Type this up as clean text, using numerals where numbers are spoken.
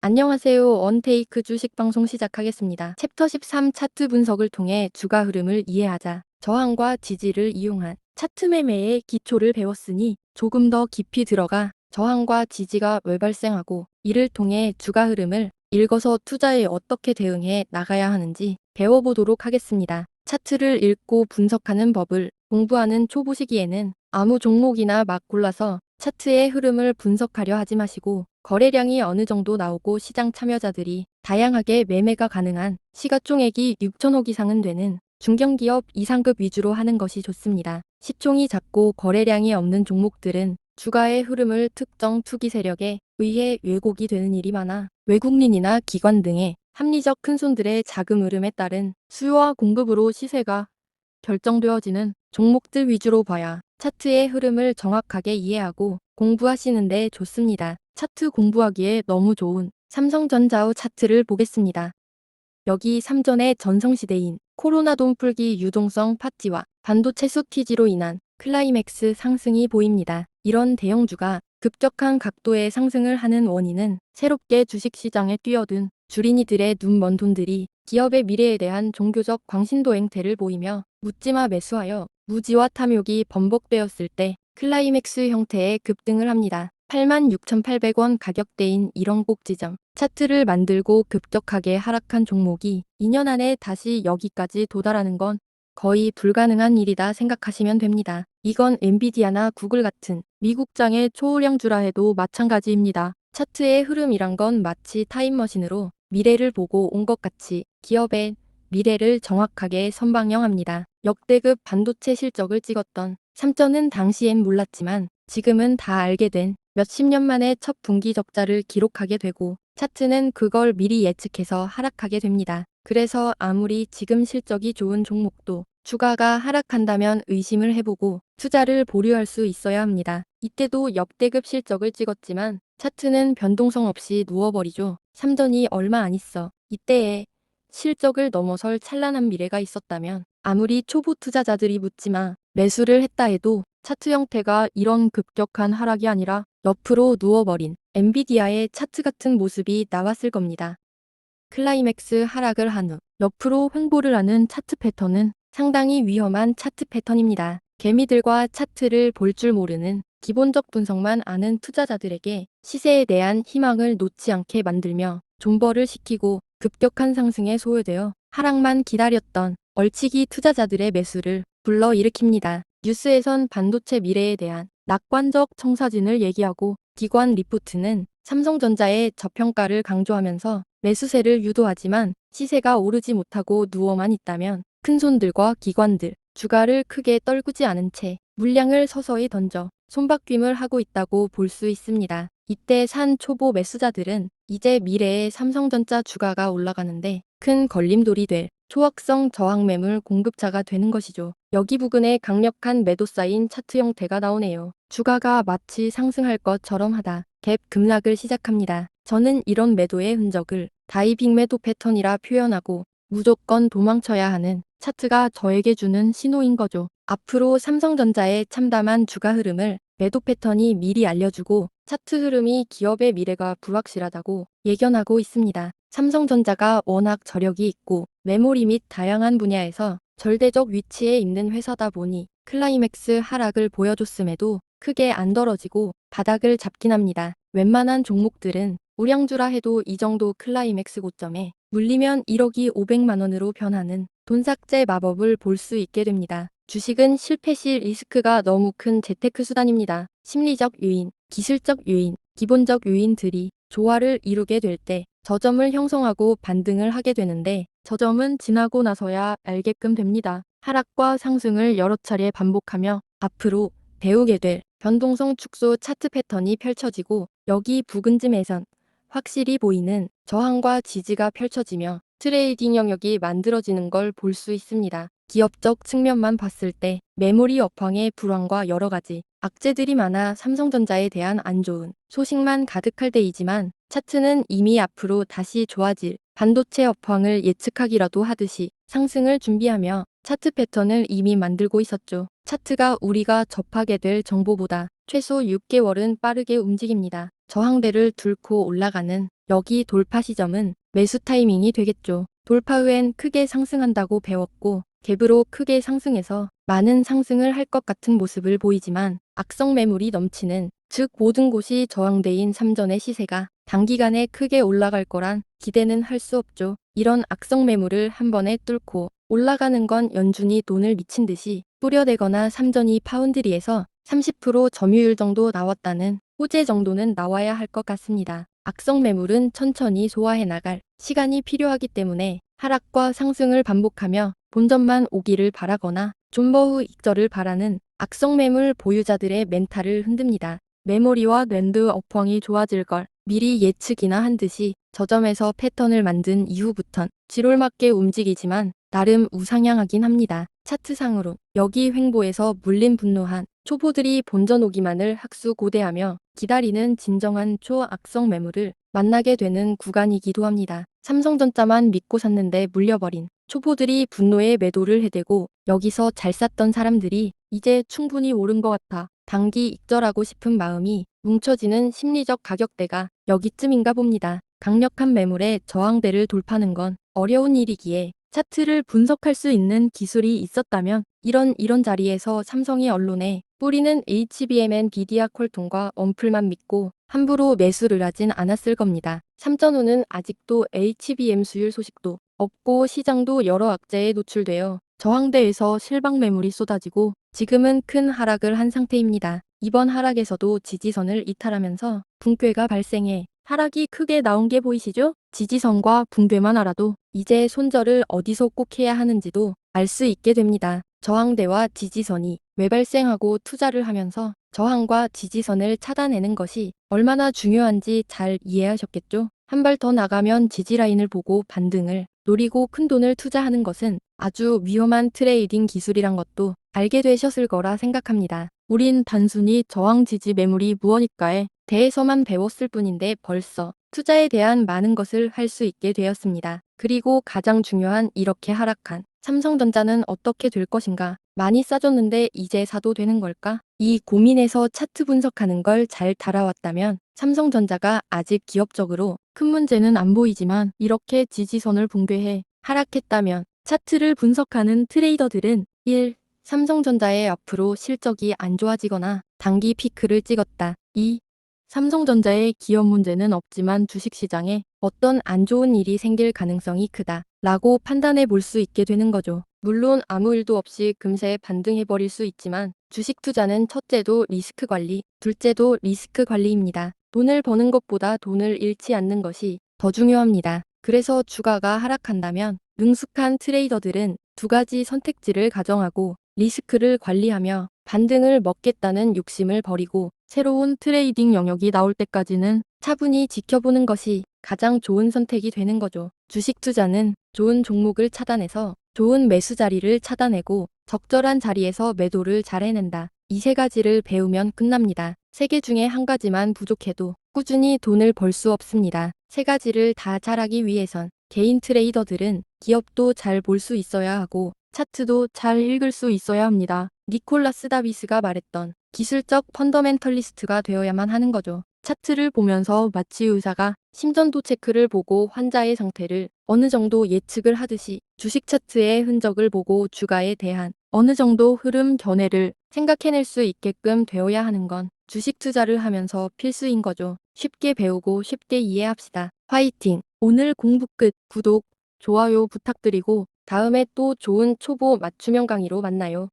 안녕하세요. 언테이크 주식 방송 시작하겠습니다. 챕터 13 차트 분석을 통해 주가 흐름을 이해하자. 저항과 지지를 이용한 차트 매매의 기초를 배웠으니 조금 더 깊이 들어가 저항과 지지가 왜 발생하고 이를 통해 주가 흐름을 읽어서 투자에 어떻게 대응해 나가야 하는지 배워보도록 하겠습니다. 차트를 읽고 분석하는 법을 공부하는 초보 시기에는 아무 종목이나 막 골라서 차트의 흐름을 분석하려 하지 마시고 거래량이 어느 정도 나오고 시장 참여자들이 다양하게 매매가 가능한 시가총액이 6천억 이상은 되는 중견기업 이상급 위주로 하는 것이 좋습니다. 시총이 작고 거래량이 없는 종목들은 주가의 흐름을 특정 투기 세력에 의해 왜곡이 되는 일이 많아 외국인이나 기관 등의 합리적 큰손들의 자금 흐름에 따른 수요와 공급으로 시세가 결정되어지는 종목들 위주로 봐야 차트의 흐름을 정확하게 이해하고 공부하시는데 좋습니다. 차트 공부하기에 너무 좋은 삼성전자의 차트를 보겠습니다. 여기 삼전의 전성시대인 코로나 돈풀기 유동성 파티와 반도체 슈티지로 인한 클라이맥스 상승이 보입니다. 이런 대형주가 급격한 각도의 상승을 하는 원인은 새롭게 주식시장에 뛰어든 주린이들의 눈먼 돈들이 기업의 미래에 대한 종교적 광신도 행태를 보이며 묻지마 매수하여 무지와 탐욕이 번복되었을 때 클라이맥스 형태의 급등을 합니다. 86,800원 가격대인 이런 꼭지점 차트를 만들고 급격하게 하락한 종목이 2년 안에 다시 여기까지 도달하는 건 거의 불가능한 일이다 생각하시면 됩니다. 이건 엔비디아나 구글 같은 미국장의 초우량주라 해도 마찬가지입니다. 차트의 흐름이란 건 마치 타임머신으로 미래를 보고 온 것 같이 기업의 미래를 정확하게 선방영합니다. 역대급 반도체 실적을 찍었던 삼전은 당시엔 몰랐지만 지금은 다 알게 된 몇십 년 만에 첫 분기 적자를 기록하게 되고 차트는 그걸 미리 예측해서 하락하게 됩니다. 그래서 아무리 지금 실적이 좋은 종목도 주가가 하락한다면 의심을 해보고 투자를 보류할 수 있어야 합니다. 이때도 역대급 실적을 찍었지만 차트는 변동성 없이 누워버리죠. 삼전이 얼마 안 있어. 이때에 실적을 넘어설 찬란한 미래가 있었다면 아무리 초보 투자자들이 묻지마 매수를 했다 해도 차트 형태가 이런 급격한 하락이 아니라 옆으로 누워버린 엔비디아의 차트 같은 모습이 나왔을 겁니다. 클라이맥스 하락을 한 후 옆으로 횡보를 하는 차트 패턴은 상당히 위험한 차트 패턴입니다. 개미들과 차트를 볼 줄 모르는 기본적 분석만 아는 투자자들에게 시세에 대한 희망을 놓지 않게 만들며 존버를 시키고 급격한 상승에 소요되어 하락만 기다렸던 얼치기 투자자들의 매수를 불러일으킵니다. 뉴스에선 반도체 미래에 대한 낙관적 청사진을 얘기하고 기관 리포트는 삼성전자의 저평가를 강조하면서 매수세를 유도하지만 시세가 오르지 못하고 누워만 있다면 큰손들과 기관들, 주가를 크게 떨구지 않은 채 물량을 서서히 던져 손바뀜을 하고 있다고 볼 수 있습니다. 이때 산 초보 매수자들은 이제 미래의 삼성전자 주가가 올라가는데 큰 걸림돌이 될 초확성 저항 매물 공급자가 되는 것이죠. 여기 부근에 강력한 매도 쌓인 차트 형태가 나오네요. 주가가 마치 상승할 것처럼 하다 갭 급락을 시작합니다. 저는 이런 매도의 흔적을 다이빙 매도 패턴이라 표현하고 무조건 도망쳐야 하는 차트가 저에게 주는 신호인 거죠. 앞으로 삼성전자의 참담한 주가 흐름을 매도 패턴이 미리 알려주고 차트 흐름이 기업의 미래가 불확실하다고 예견하고 있습니다. 삼성전자가 워낙 저력이 있고 메모리 및 다양한 분야에서 절대적 위치에 있는 회사다 보니 클라이맥스 하락을 보여줬음에도 크게 안 떨어지고 바닥을 잡긴 합니다. 웬만한 종목들은 우량주라 해도 이 정도 클라이맥스 고점에 물리면 1억이 500만 원으로 변하는 돈삭제 마법을 볼 수 있게 됩니다. 주식은 실패 시 리스크가 너무 큰 재테크 수단입니다. 심리적 요인, 기술적 요인, 기본적 요인들이 조화를 이루게 될 때 저점을 형성하고 반등을 하게 되는데 저점은 지나고 나서야 알게끔 됩니다. 하락과 상승을 여러 차례 반복하며 앞으로 배우게 될 변동성 축소 차트 패턴이 펼쳐지고 여기 부근쯤에선 확실히 보이는 저항과 지지가 펼쳐지며 트레이딩 영역이 만들어지는 걸 볼 수 있습니다. 기업적 측면만 봤을 때 메모리 업황의 불황과 여러 가지 악재들이 많아 삼성전자에 대한 안 좋은 소식만 가득할 때이지만 차트는 이미 앞으로 다시 좋아질 반도체 업황을 예측하기라도 하듯이 상승을 준비하며 차트 패턴을 이미 만들고 있었죠. 차트가 우리가 접하게 될 정보보다 최소 6개월은 빠르게 움직입니다. 저항대를 뚫고 올라가는 여기 돌파 시점은 매수 타이밍이 되겠죠. 돌파 후엔 크게 상승한다고 배웠고 갭으로 크게 상승해서 많은 상승을 할 것 같은 모습을 보이지만 악성 매물이 넘치는, 즉 모든 곳이 저항대인 삼전의 시세가 단기간에 크게 올라갈 거란 기대는 할 수 없죠. 이런 악성 매물을 한 번에 뚫고 올라가는 건 연준이 돈을 미친 듯이 뿌려대거나 삼전이 파운드리에서 30% 점유율 정도 나왔다는 호재 정도는 나와야 할 것 같습니다. 악성 매물은 천천히 소화해 나갈 시간이 필요하기 때문에 하락과 상승을 반복하며 본전만 오기를 바라거나 존버후 익절을 바라는 악성 매물 보유자들의 멘탈을 흔듭니다. 메모리와 랜드 업황이 좋아질 걸 미리 예측이나 한 듯이 저점에서 패턴을 만든 이후부턴 지롤맞게 움직이지만 나름 우상향하긴 합니다. 차트상으로 여기 횡보에서 물린 분노한 초보들이 본전 오기만을 학수고대하며 기다리는 진정한 초악성 매물을 만나게 되는 구간이기도 합니다. 삼성전자만 믿고 샀는데 물려버린 초보들이 분노에 매도를 해대고 여기서 잘 샀던 사람들이 이제 충분히 오른 것 같아 단기 익절하고 싶은 마음이 뭉쳐지는 심리적 가격대가 여기쯤인가 봅니다. 강력한 매물에 저항대를 돌파하는 건 어려운 일이기에 차트를 분석할 수 있는 기술이 있었다면 이런 자리에서 삼성이 언론에 뿌리는 HBM 엔비디아 퀄통과 언플만 믿고 함부로 매수를 하진 않았을 겁니다. 삼전후는 아직도 HBM 수율 소식도 없고 시장도 여러 악재에 노출되어 저항대에서 실방 매물이 쏟아지고 지금은 큰 하락을 한 상태입니다. 이번 하락에서도 지지선을 이탈하면서 붕괴가 발생해 하락이 크게 나온 게 보이시죠? 지지선과 붕괴만 알아도 이제 손절을 어디서 꼭 해야 하는지도 알 수 있게 됩니다. 저항대와 지지선이 왜 발생하고 투자를 하면서 저항과 지지선을 차단하는 것이 얼마나 중요한지 잘 이해하셨겠죠? 한 발 더 나가면 지지라인을 보고 반등을 노리고 큰돈을 투자하는 것은 아주 위험한 트레이딩 기술이란 것도 알게 되셨을 거라 생각합니다. 우린 단순히 저항 지지 매물이 무엇일까에 대해서만 배웠을 뿐인데 벌써 투자에 대한 많은 것을 할 수 있게 되었습니다. 그리고 가장 중요한 이렇게 하락한 삼성전자는 어떻게 될 것인가? 많이 싸졌는데 이제 사도 되는 걸까? 이 고민에서 차트 분석하는 걸 잘 달아왔다면 삼성전자가 아직 기업적으로 큰 문제는 안 보이지만 이렇게 지지선을 붕괴해 하락했다면 차트를 분석하는 트레이더들은 1. 삼성전자의 앞으로 실적이 안 좋아지거나 단기 피크를 찍었다. 2. 삼성전자의 기업 문제는 없지만 주식시장에 어떤 안 좋은 일이 생길 가능성이 크다 라고 판단해 볼 수 있게 되는 거죠. 물론 아무 일도 없이 금세 반등해버릴 수 있지만 주식 투자는 첫째도 리스크 관리, 둘째도 리스크 관리입니다. 돈을 버는 것보다 돈을 잃지 않는 것이 더 중요합니다. 그래서 주가가 하락한다면 능숙한 트레이더들은 두 가지 선택지를 가정하고 리스크를 관리하며 반등을 먹겠다는 욕심을 버리고 새로운 트레이딩 영역이 나올 때까지는 차분히 지켜보는 것이 가장 좋은 선택이 되는 거죠. 주식 투자는 좋은 종목을 차단해서 좋은 매수 자리를 차단하고 적절한 자리에서 매도를 잘 해낸다. 이 세 가지를 배우면 끝납니다. 세 개 중에 한 가지만 부족해도 꾸준히 돈을 벌 수 없습니다. 세 가지를 다 잘하기 위해선 개인 트레이더들은 기업도 잘 볼 수 있어야 하고 차트도 잘 읽을 수 있어야 합니다. 니콜라스 다비스가 말했던 기술적 펀더멘털리스트가 되어야만 하는 거죠. 차트를 보면서 마치 의사가 심전도 체크를 보고 환자의 상태를 어느 정도 예측을 하듯이 주식 차트의 흔적을 보고 주가에 대한 어느 정도 흐름 견해를 생각해낼 수 있게끔 되어야 하는 건 주식 투자를 하면서 필수인 거죠. 쉽게 배우고 쉽게 이해합시다. 화이팅! 오늘 공부 끝. 구독, 좋아요 부탁드리고 다음에 또 좋은 초보 맞춤형 강의로 만나요.